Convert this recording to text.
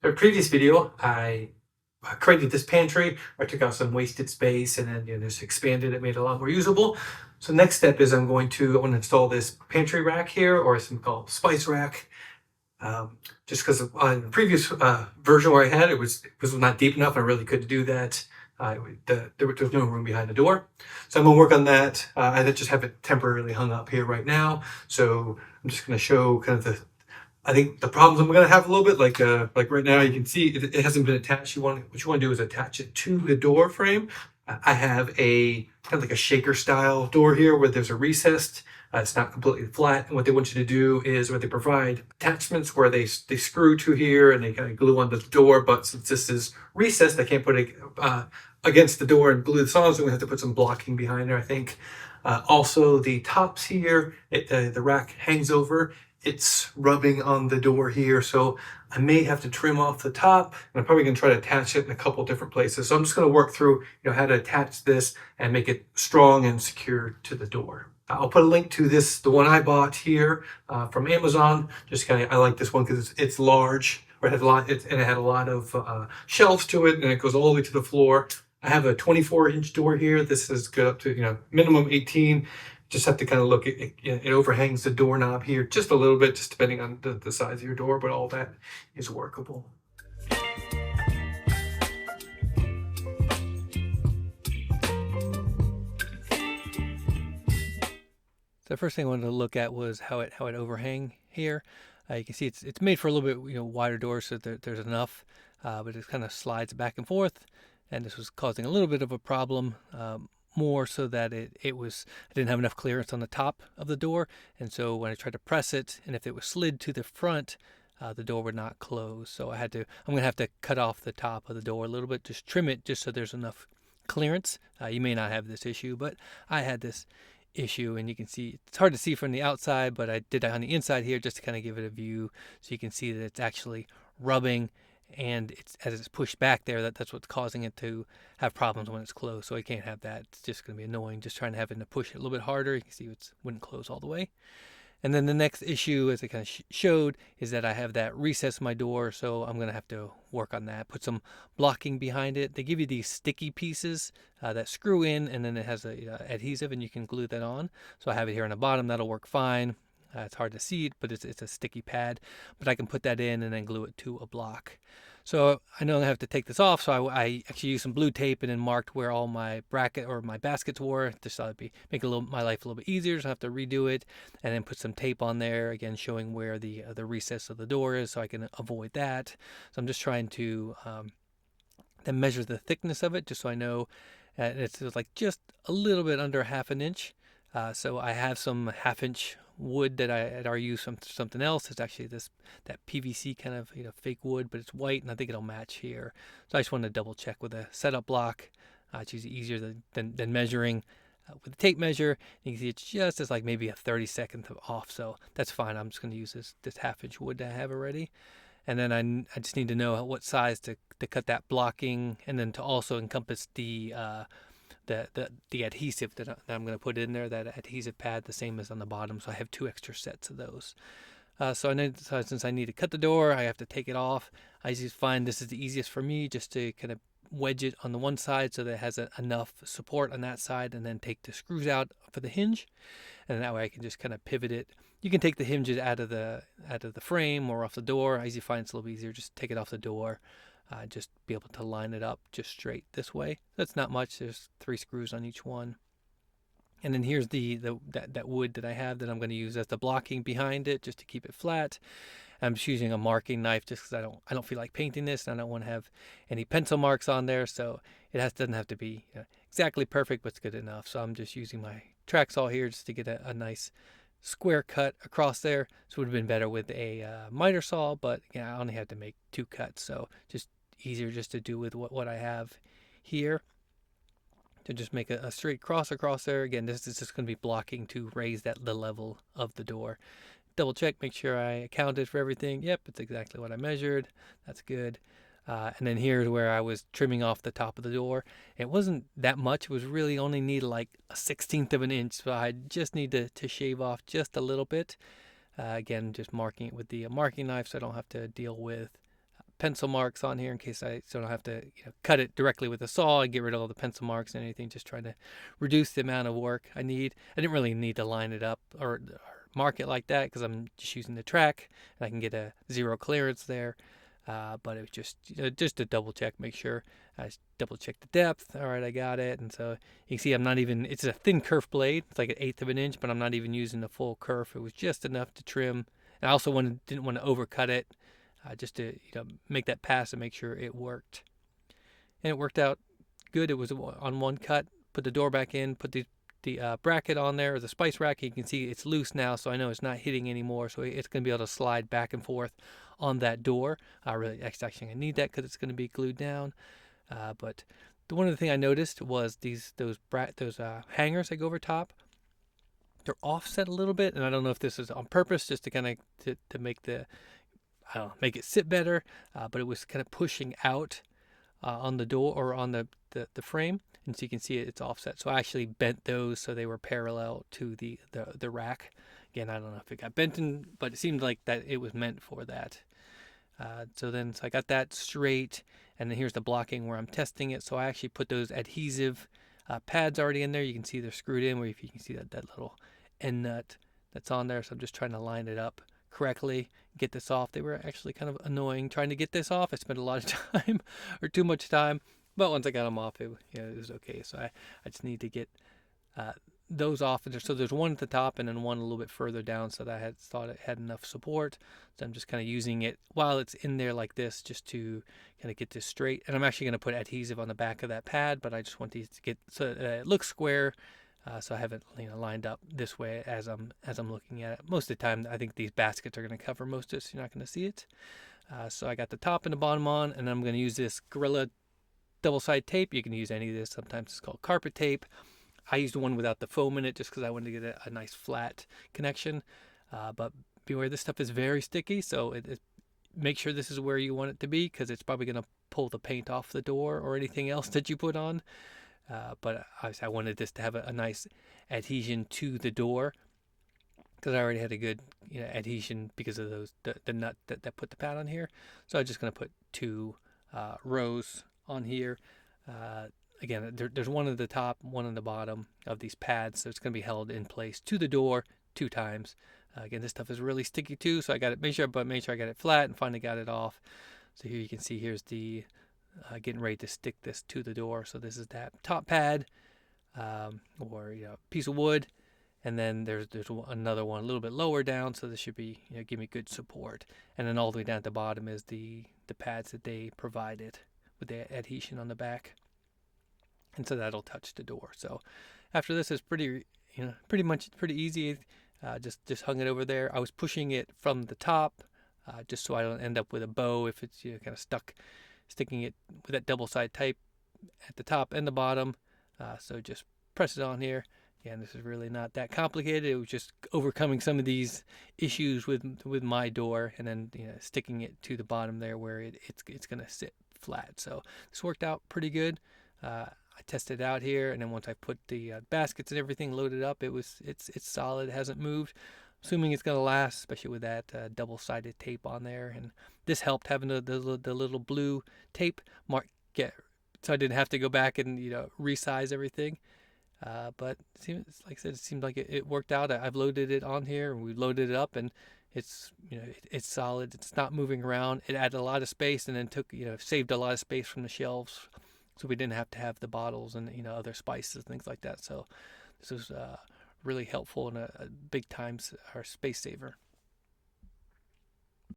In a previous video, I created this pantry. I took out some wasted space and then just expanded it, made it a lot more usable. So next step is I want to install this pantry rack here, or something called spice rack. Just because on the previous version where I had it was not deep enough. I really couldn't do that. There was no room behind the door, so I'm gonna work on that. I just have it temporarily hung up here right now. So I'm just gonna show kind of I think the problems I'm gonna have a little bit, like right now you can see it hasn't been attached. What you want to do is attach it to the door frame. I have a kind of like a shaker style door here where there's a recessed. It's not completely flat. And what they want you to do is where they provide attachments where they screw to here and they kind of glue onto the door. But since this is recessed, I can't put it against the door and glue this on. So we have to put some blocking behind there, I think. Also, the tops here, the rack hangs over. It's rubbing on the door here, so I may have to trim off the top, and I'm probably going to try to attach it in a couple different places. So I'm just going to work through, how to attach this and make it strong and secure to the door. I'll put a link to this, the one I bought here from Amazon. Just kind of, I like this one because it's large, or it has a lot, and it had a lot of shelves to it, and it goes all the way to the floor. I have a 24-inch door here. This is good up to minimum 18. Just have to kind of look, it overhangs the doorknob here just a little bit, just depending on the size of your door, but all that is workable. So the first thing I wanted to look at was how it overhang here. You can see it's made for a little bit wider door, so there's enough, but it kind of slides back and forth, and this was causing a little bit of a problem. More so that I didn't have enough clearance on the top of the door, and so when I tried to press it, and if it was slid to the front, the door would not close. So I'm gonna have to cut off the top of the door a little bit, just trim it, just so there's enough clearance. You may not have this issue, but I had this issue, and you can see it's hard to see from the outside, but I did it on the inside here just to kind of give it a view, so you can see that it's actually rubbing. And as it's pushed back there, that's what's causing it to have problems when it's closed. So I can't have that. It's just going to be annoying just trying to have it to push it a little bit harder. You can see it wouldn't close all the way. And then the next issue, as I kind of showed, is that I have that recess in my door. So I'm going to have to work on that, put some blocking behind it. They give you these sticky pieces that screw in, and then it has a adhesive, and you can glue that on. So I have it here on the bottom. That'll work fine. It's hard to see it, but it's a sticky pad. But I can put that in and then glue it to a block. So I know I have to take this off, so I actually used some blue tape and then marked where all my bracket or my baskets were. Just thought it'd make my life a little bit easier, so I have to redo it, and then put some tape on there again, showing where the recess of the door is, so I can avoid that. So I'm just trying to then measure the thickness of it, just so I know. It's like just a little bit under half an inch. So I have some half-inch wood that I had already used from something else. It's actually that PVC kind of fake wood, but it's white, and I think it'll match here. So I just wanted to double check with a setup block. It's usually easier than measuring with the tape measure. You can see it's just as like maybe a 32nd off, so that's fine. I'm just going to use this half-inch wood that I have already. And then I just need to know what size to cut that blocking, and then to also encompass the adhesive that I'm going to put in there, that adhesive pad, the same as on the bottom. So I have 2 extra sets of those. So since I need to cut the door, I have to take it off. I just find this is the easiest for me, just to kind of wedge it on the one side so that it has enough support on that side, and then take the screws out for the hinge. And that way I can just kind of pivot it. You can take the hinges out of the frame or off the door. I usually find it's a little bit easier just take it off the door. Just be able to line it up just straight this way. That's not much. There's 3 screws on each one. And then here's that wood that I have that I'm going to use as the blocking behind it, just to keep it flat. I'm just using a marking knife just because I don't feel like painting this, and I don't want to have any pencil marks on there. So doesn't have to be exactly perfect, but it's good enough. So I'm just using my track saw here just to get a nice square cut across there. So it would have been better with a miter saw, but I only had to make 2 cuts, so just easier just to do with what I have here, to just make a straight cross across there. Again, this is just going to be blocking to raise the level of the door. Double check, make sure I accounted for everything. Yep, it's exactly what I measured. That's good. And then here's where I was trimming off the top of the door. It wasn't that much. It was really only needed like a 1/16 of an inch. So I just need to shave off just a little bit. Again, just marking it with the marking knife, so I don't have to deal with pencil marks on here in case I don't have to cut it directly with a saw and get rid of all the pencil marks and anything. Just trying to reduce the amount of work I need. I didn't really need to line it up or mark it like that because I'm just using the track and I can get a zero clearance there. But it was just to double check, make sure. I double check the depth. All right, I got it. And so you can see I'm not even, it's a thin kerf blade. It's like 1/8 of an inch, but I'm not even using the full kerf. It was just enough to trim. And I also didn't want to overcut it, just to make that pass and make sure it worked. And it worked out good. It was on one cut. Put the door back in, put the bracket on there, or the spice rack. You can see it's loose now, so I know it's not hitting anymore. So it's going to be able to slide back and forth on that door. Really, actually, I need that because it's going to be glued down. But one of the things I noticed was those hangers that go over top. They're offset a little bit, and I don't know if this is on purpose, just to kind of to make make it sit better. But it was kind of pushing out on the door or on the frame, and so you can see it's offset. So I actually bent those so they were parallel to the rack. Again, I don't know if it got bent in, but it seemed like that it was meant for that. So I got that straight, and then here's the blocking where I'm testing it. So I actually put those adhesive pads already in there. You can see they're screwed in, where if you can see that little end nut that's on there. So I'm just trying to line it up correctly, get this off. They were actually kind of annoying trying to get this off. I spent a lot of time or too much time, but once I got them off, it was okay. So I just need to get those off. So there's one at the top and then one a little bit further down, so that I thought it had enough support. So I'm just kind of using it while it's in there like this, just to kind of get this straight. And I'm actually going to put adhesive on the back of that pad, but I just want these to get so it looks square. So I have it lined up this way as I'm looking at it. Most of the time, I think these baskets are going to cover most of it, so you're not going to see it. So I got the top and the bottom on, and I'm going to use this Gorilla double-side tape. You can use any of this. Sometimes it's called carpet tape. I used one without the foam in it just because I wanted to get a nice flat connection. But beware, this stuff is very sticky, so make sure this is where you want it to be, because it's probably going to pull the paint off the door or anything else that you put on. But I wanted this to have a nice adhesion to the door, because I already had a good adhesion because of the nut that put the pad on here. So I'm just going to put 2 rows on here. Again, there's one at the top, one on the bottom of these pads, so it's going to be held in place to the door 2 times. Again, this stuff is really sticky too, so I got to make sure I got it flat, and finally got it off. So here you can see, here's the getting ready to stick this to the door. So this is that top pad, or piece of wood, and then there's another one a little bit lower down. So this should be give me good support. And then all the way down at the bottom is the pads that they provided with the adhesion on the back, and so that'll touch the door. So after this is pretty easy. Just hung it over there. I was pushing it from the top, just so I don't end up with a bow if it's kind of stuck. Sticking it with that double-side tape at the top and the bottom. So just press it on here. Again, this is really not that complicated. It was just overcoming some of these issues with my door, and then sticking it to the bottom there where it's going to sit flat. So this worked out pretty good. I tested it out here, and then once I put the baskets and everything loaded up, it's solid. It hasn't moved. Assuming it's going to last, especially with that double-sided tape on there. And this helped, having the little blue tape mark, so I didn't have to go back and resize everything. But like I said, it seemed like it worked out. I've loaded it on here, and we've loaded it up, and it's it's solid. It's not moving around. It added a lot of space, and then saved a lot of space from the shelves, so we didn't have to have the bottles and other spices and things like that. So this was really helpful and a big time space saver.